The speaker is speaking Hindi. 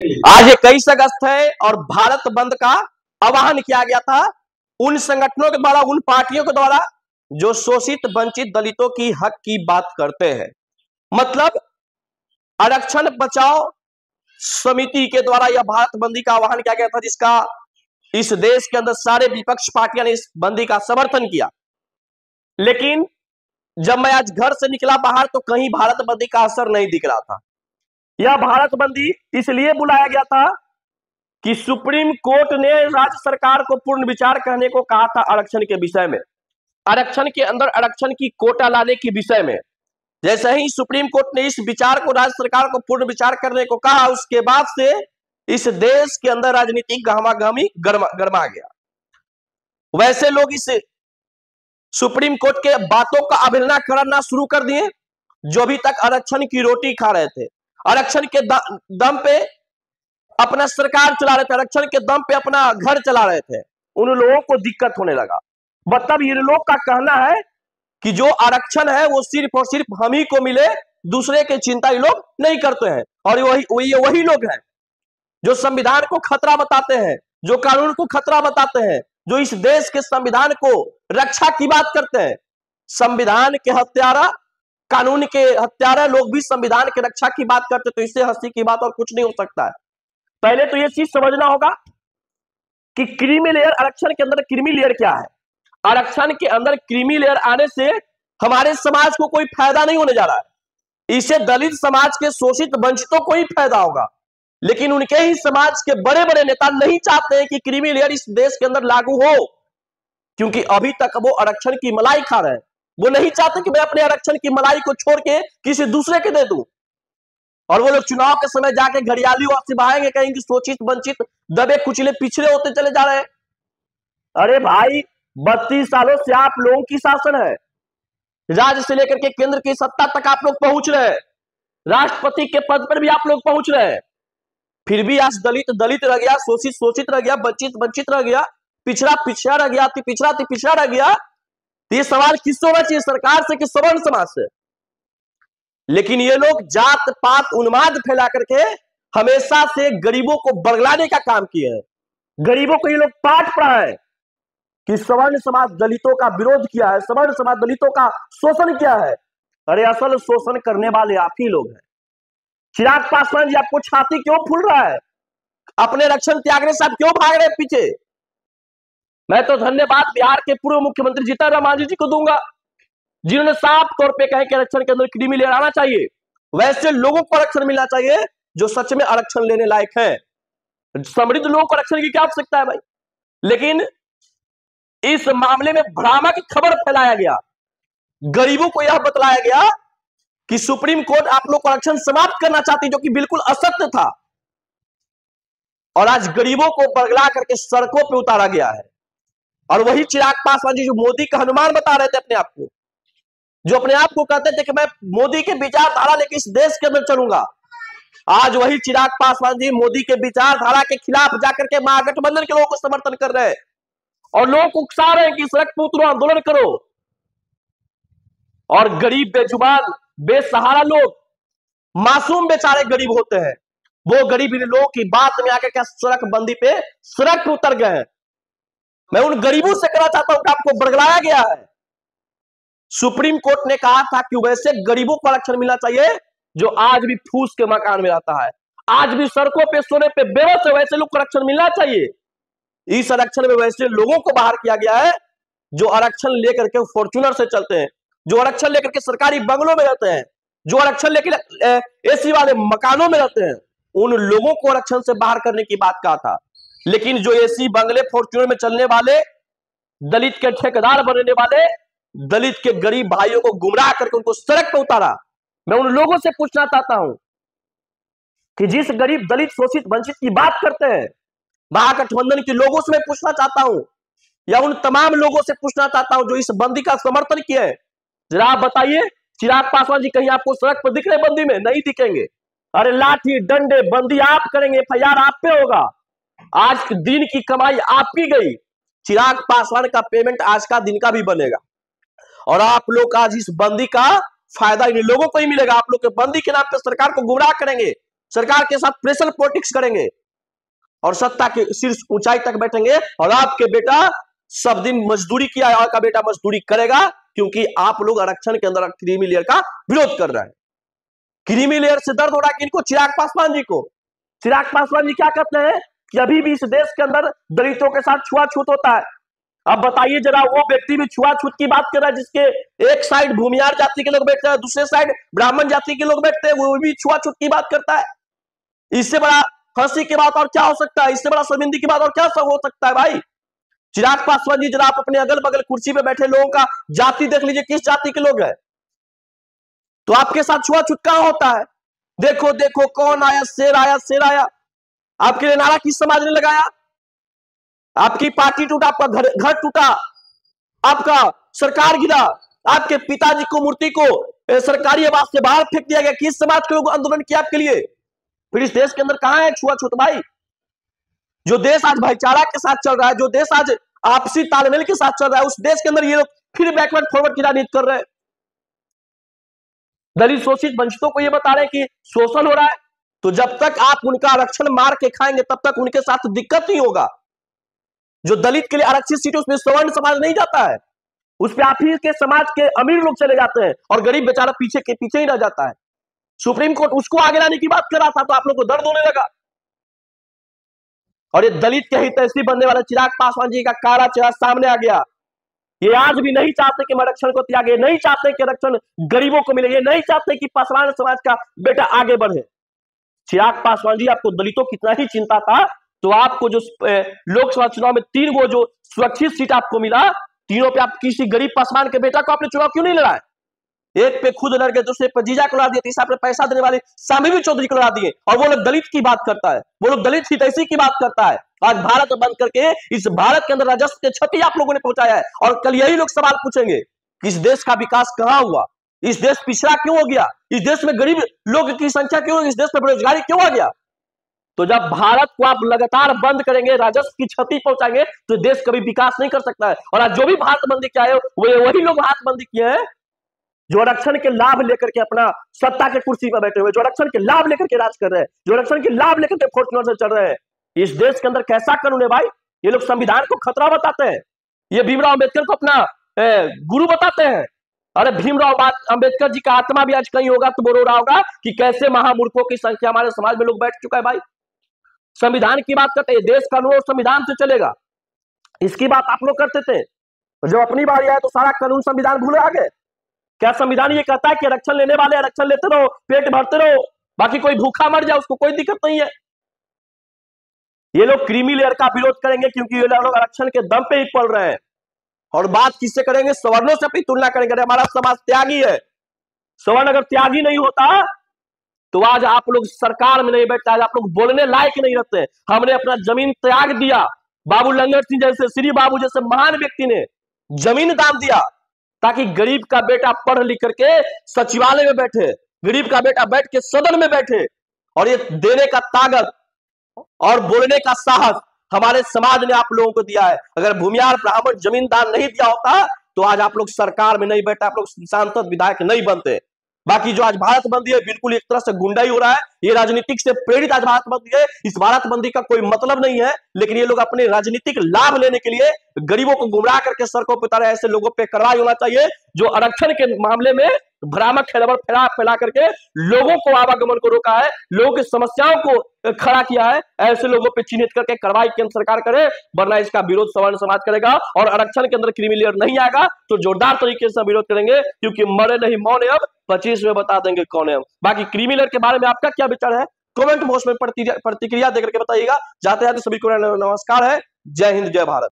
आज 21 अगस्त है और भारत बंद का आह्वान किया गया था उन संगठनों के द्वारा, उन पार्टियों के द्वारा जो शोषित वंचित दलितों की हक की बात करते हैं। मतलब आरक्षण बचाओ समिति के द्वारा यह भारत बंदी का आह्वान किया गया था, जिसका इस देश के अंदर सारे विपक्ष पार्टियां ने इस बंदी का समर्थन किया। लेकिन जब मैं आज घर से निकला बाहर तो कहीं भारत बंदी का असर नहीं दिख रहा था। यह भारत बंदी इसलिए बुलाया गया था कि सुप्रीम कोर्ट ने राज्य सरकार को पूर्ण विचार करने को कहा था आरक्षण के विषय में, आरक्षण के अंदर आरक्षण की कोटा लाने के विषय में। जैसे ही सुप्रीम कोर्ट ने इस विचार को राज्य सरकार को पूर्ण विचार करने को कहा, उसके बाद से इस देश के अंदर राजनीतिक गहमागहमी गरमा गया। वैसे लोग इस सुप्रीम कोर्ट के बातों का अवहेलना करना शुरू कर दिए जो अभी तक आरक्षण की रोटी खा रहे थे, आरक्षण के दम पे अपना सरकार चला रहे थे, आरक्षण के दम पे अपना घर चला रहे थे। उन लोगों को दिक्कत होने लगा। मतलब ये लोग का कहना है कि जो आरक्षण है वो सिर्फ और सिर्फ हम ही को मिले, दूसरे की चिंता ये लोग नहीं करते हैं। और वही लोग हैं जो संविधान को खतरा बताते हैं, जो कानून को खतरा बताते हैं, जो इस देश के संविधान को रक्षा की बात करते हैं। संविधान के हत्यारा, कानून के हत्यारा लोग भी संविधान के रक्षा की बात करते, तो इससे हंसी की बात और कुछ नहीं हो सकता है। पहले तो ये चीज समझना होगा कि क्रीमी लेयर, आरक्षण के अंदर क्रीमी लेयर क्या है। आरक्षण के अंदर क्रीमी लेयर आने से हमारे समाज को कोई फायदा नहीं होने जा रहा है। इससे दलित समाज के शोषित वंचितों को ही फायदा होगा। लेकिन उनके ही समाज के बड़े बड़े नेता नहीं चाहते हैं कि क्रीमी लेयर इस देश के अंदर लागू हो, क्योंकि अभी तक वो आरक्षण की मलाई खा रहे हैं। वो नहीं चाहते कि मैं अपने आरक्षण की मलाई को छोड़ के किसी दूसरे के दे दूं। और वो लोग चुनाव के समय जाके घड़ियाली और सिवाएंगे, कहेंगे शोषित वंचित दबे कुचले पिछड़े होते चले जा रहे हैं। अरे भाई, 32 सालों से आप लोगों की शासन है, राज्य से लेकर के केंद्र की सत्ता तक आप लोग पहुंच रहे हैं, राष्ट्रपति के पद पर भी आप लोग पहुंच रहे हैं। फिर भी आज दलित दलित रह गया, शोषित शोषित रह गया, वंचित वंचित रह गया, पिछड़ा पिछड़ा रह गया, अति पिछड़ा अति पिछड़ा रह गया। तो ये सवाल किससे होना चाहिए, सरकार से कि सवर्ण समाज से? लेकिन ये लोग जात पात उन्माद फैला करके हमेशा से गरीबों को बरगलाने का काम किए हैं। गरीबों को ये लोग पाठ पढ़ाए कि सवर्ण समाज दलितों का विरोध किया है, सवर्ण समाज दलितों का शोषण किया है। अरे असल शोषण करने वाले आप ही लोग हैं। चिराग पासवान जी, आपको छाती क्यों फूल रहा है? अपने आरक्षण त्यागने से आप क्यों भाग रहे हैं पीछे? मैं तो धन्यवाद बिहार के पूर्व मुख्यमंत्री जीतन राम मांझी जी को दूंगा, जिन्होंने साफ तौर पे कहा कि आरक्षण के अंदर क्रीमी लेयर आना चाहिए। वैसे लोगों को आरक्षण मिलना चाहिए जो सच में आरक्षण लेने लायक है। समृद्ध लोगों को आरक्षण की क्या आवश्यकता है भाई? लेकिन इस मामले में भ्रामक खबर फैलाया गया, गरीबों को यह बतलाया गया कि सुप्रीम कोर्ट आप लोग को आरक्षण समाप्त करना चाहती, जो कि बिल्कुल असत्य था। और आज गरीबों को बरगला करके सड़कों पर उतारा गया है। और वही चिराग पासवान जी जो मोदी का हनुमान बता रहे थे अपने आप को, जो अपने आप को कहते थे कि मैं मोदी के विचारधारा लेकर इस देश के अंदर चलूंगा, आज वही चिराग पासवान जी मोदी के विचारधारा के खिलाफ जाकर के महागठबंधन के लोगों को समर्थन कर रहे हैं और लोगों को उकसा रहे हैं कि सड़क पर उतरो, आंदोलन करो। और गरीब बेजुबान बेसहारा लोग, मासूम बेचारे गरीब होते हैं, वो गरीब लोगों की बात में आकर के सड़क बंदी पे सड़क पर उतर गए हैं। मैं उन गरीबों से कहना चाहता हूं कि आपको बरगलाया गया है। सुप्रीम कोर्ट ने कहा था कि वैसे गरीबों को आरक्षण मिलना चाहिए जो आज भी फूस के मकान में रहता है, आज भी सड़कों पे सोने पे बेबस है, वैसे लोग को आरक्षण मिलना चाहिए। इस आरक्षण में वैसे लोगों को बाहर किया गया है जो आरक्षण लेकर के फॉर्च्यूनर से चलते हैं, जो आरक्षण लेकर के सरकारी बंगलों में रहते हैं, जो आरक्षण लेकर एसी वाले मकानों में रहते हैं। उन लोगों को आरक्षण से बाहर करने की बात कहा था। लेकिन जो एसी बंगले फॉर्च्यूनर में चलने वाले, दलित के ठेकेदार बनने वाले, दलित के गरीब भाइयों को गुमराह करके उनको सड़क पर उतारा। मैं उन लोगों से पूछना चाहता हूं कि जिस गरीब दलित शोषित वंचित की बात करते हैं, महागठबंधन के लोगों से मैं पूछना चाहता हूं, या उन तमाम लोगों से पूछना चाहता हूं जो इस बंदी का समर्थन किए हैं, जरा आप बताइए, चिराग पासवान जी कहीं आपको सड़क पर दिख रहे बंदी में? नहीं दिखेंगे। अरे लाठी डंडे बंदी आप करेंगे, एफआईआर आप पे होगा। आज दिन की कमाई आपकी गई, चिराग पासवान का पेमेंट आज का दिन का भी बनेगा। और आप लोग आज इस बंदी का फायदा इन लोगों को ही मिलेगा। आप लोग के बंदी के नाम पे सरकार को गुमराह करेंगे, सरकार के साथ प्रेशर पॉलिटिक्स करेंगे और सत्ता के शीर्ष ऊंचाई तक बैठेंगे। और आपके बेटा सब दिन मजदूरी किया, आपका बेटा मजदूरी करेगा, क्योंकि आप लोग आरक्षण के अंदर क्रीमी लेयर का विरोध कर रहे हैं। क्रीमी लेयर से दर्द हो रहा है किनको? चिराग पासवान जी को। चिराग पासवान जी क्या कहते हैं कि अभी भी इस देश के अंदर दलितों के साथ छुआछूत होता है। अब बताइए जरा, वो व्यक्ति भी छुआछूत की बात कर रहा है जिसके एक साइड भूमियार जाति के लोग बैठते हैं, दूसरे साइड ब्राह्मण जाति के लोग बैठते हैं, वो भी छुआछूत की बात करता है। इससे बड़ा हंसी की बात और क्या हो सकता है? इससे बड़ा शर्मिंदगी की बात और क्या सब हो सकता है भाई? चिराग पासवान जी, जरा आप अपने अगल बगल कुर्सी पे बैठे लोगों का जाति देख लीजिए, किस जाति के लोग हैं, तो आपके साथ छुआछूत कहां होता है? देखो देखो कौन आया, शेर आया, शेर आया। आपके लिए नारा किस समाज ने लगाया? आपकी पार्टी टूटा, आपका घर टूटा, आपका सरकार गिरा, आपके पिताजी को मूर्ति को सरकारी आवास से बाहर फेंक दिया गया। किस समाज के लोग आंदोलन किया आपके लिए? फिर इस देश के अंदर कहां है छुआछूत भाई? जो देश आज भाईचारा के साथ चल रहा है, जो देश आज आपसी तालमेल के साथ चल रहा है, उस देश के अंदर ये लोग फिर बैकवर्ड फॉरवर्ड की राजनीति कर रहे हैं। दलित शोषित वंचितों को ये बता रहे हैं कि शोषण हो रहा है, तो जब तक आप उनका आरक्षण मार के खाएंगे तब तक उनके साथ दिक्कत नहीं होगा। जो दलित के लिए आरक्षित सीट, उसमें सवर्ण समाज नहीं जाता है, उस पर आप ही के समाज के अमीर लोग चले जाते हैं और गरीब बेचारा पीछे के पीछे ही रह जाता है। सुप्रीम कोर्ट उसको आगे लाने की बात कर रहा था, तो आप लोग को दर्द होने लगा। और ये दलित के हितैषी बनने वाले चिराग पासवान जी का काला चेहरा सामने आ गया। ये आज भी नहीं चाहते कि आरक्षण को त्यागे, नहीं चाहते कि आरक्षण गरीबों को मिले, ये नहीं चाहते कि पासवान समाज का बेटा आगे बढ़े। चिराग पासवान जी, आपको दलितों की इतना ही चिंता था तो आपको जो लोकसभा चुनाव में 3 गो जो सुरक्षित सीट आपको मिला, तीनों पे आप किसी गरीब पासवान के बेटा को आपने चुनाव क्यों नहीं लड़ाया? एक पे खुद लड़ गए, दूसरे पे जीजा को लड़ा दिया, तीसरा पे पैसा देने वाले सामी चौधरी को लड़ा दिए, और वो लोग दलित की बात करता है, वो लोग दलित हितैषी की बात करता है। आज भारत बंद करके इस भारत के अंदर राजस्व के क्षति आप लोगों ने पहुंचाया है, और कल यही लोग सवाल पूछेंगे कि इस देश का विकास कहां हुआ, इस देश पिछड़ा क्यों हो गया, इस देश में गरीब लोग की संख्या क्यों, इस देश में बेरोजगारी क्यों आ गया? तो जब भारत को आप लगातार बंद करेंगे, राजस्व की क्षति पहुंचाएंगे, तो देश कभी विकास नहीं कर सकता है। और आज जो भी भारत बंदी किया है, वही लोग भारत बंदी किए हैं जो आरक्षण के लाभ लेकर के अपना सत्ता के कुर्सी पर बैठे हुए, जो आरक्षण के लाभ लेकर के राज कर रहे हैं, जो आरक्षण के लाभ लेकर के फॉर्च्यूनर से चल रहे हैं। इस देश के अंदर कैसा कानून है भाई? ये लोग संविधान को खतरा बताते हैं, ये भीमराव अंबेडकर को अपना गुरु बताते हैं। अरे भीमराव अंबेडकर जी का आत्मा भी आज कहीं होगा तो वो रो रहा होगा कि कैसे महामूर्खों की संख्या हमारे समाज में लोग बैठ चुका है भाई। संविधान की बात करते हैं, देश कानून और संविधान से चलेगा, इसकी बात आप लोग करते थे। जब अपनी बारी आए तो सारा कानून संविधान भूल आ गए। क्या संविधान ये कहता है कि आरक्षण लेने वाले आरक्षण लेते रहो, पेट भरते रहो, बाकी कोई भूखा मर जाए उसको कोई दिक्कत नहीं है? ये लोग क्रीमी लेयर का विरोध करेंगे क्योंकि ये लोग आरक्षण के दम पे ही पल रहे हैं। और बात किससे करेंगे? सवर्णों से अपनी तुलना करेंगे। हमारा समाज त्यागी है, सवर्ण अगर त्यागी नहीं होता तो आज आप लोग सरकार में नहीं बैठते, आज आप लोग बोलने लायक नहीं रहते। हमने अपना जमीन त्याग दिया, बाबू लंगर सिंह जैसे, श्री बाबू जैसे महान व्यक्ति ने जमीन दान दिया ताकि गरीब का बेटा पढ़ लिख करके सचिवालय में बैठे, गरीब का बेटा बैठ के सदन में बैठे। और ये देने का ताकत और बोलने का साहस हमारे समाज ने आप लोगों को दिया है। अगर भूमियार ब्राह्मण जमीन दान नहीं दिया होता तो आज आप लोग सरकार में नहीं बैठे, आप लोग सांसद विधायक नहीं बनते। बाकी जो आज भारत बंदी है बिल्कुल एक तरह से गुंडाई हो रहा है, ये राजनीतिक से प्रेरित आज भारत बंदी है। इस भारत बंदी का कोई मतलब नहीं है, लेकिन ये लोग अपने राजनीतिक लाभ लेने के लिए गरीबों को गुमराह करके सड़कों पर उतारे। ऐसे लोगों पे कार्रवाई होना चाहिए जो आरक्षण के मामले में भ्रामक खबर फैला करके लोगों को आवागमन को रोका है, लोगों की समस्याओं को खड़ा किया है। ऐसे लोगों पे चिन्हित करके कार्रवाई केंद्र सरकार करे, वरना इसका विरोध सवर्ण समाज करेगा। और आरक्षण के अंदर क्रीमी लेयर नहीं आएगा तो जोरदार तरीके से विरोध करेंगे, क्योंकि मरे नहीं मौन। अब 25 में बता देंगे कौन है। बाकी क्रीमी लेयर के बारे में आपका क्या विचार है, कमेंट बॉक्स में प्रतिक्रिया देकर के बताइएगा। जाते जाते सभी को नमस्कार है, जय हिंद, जय भारत।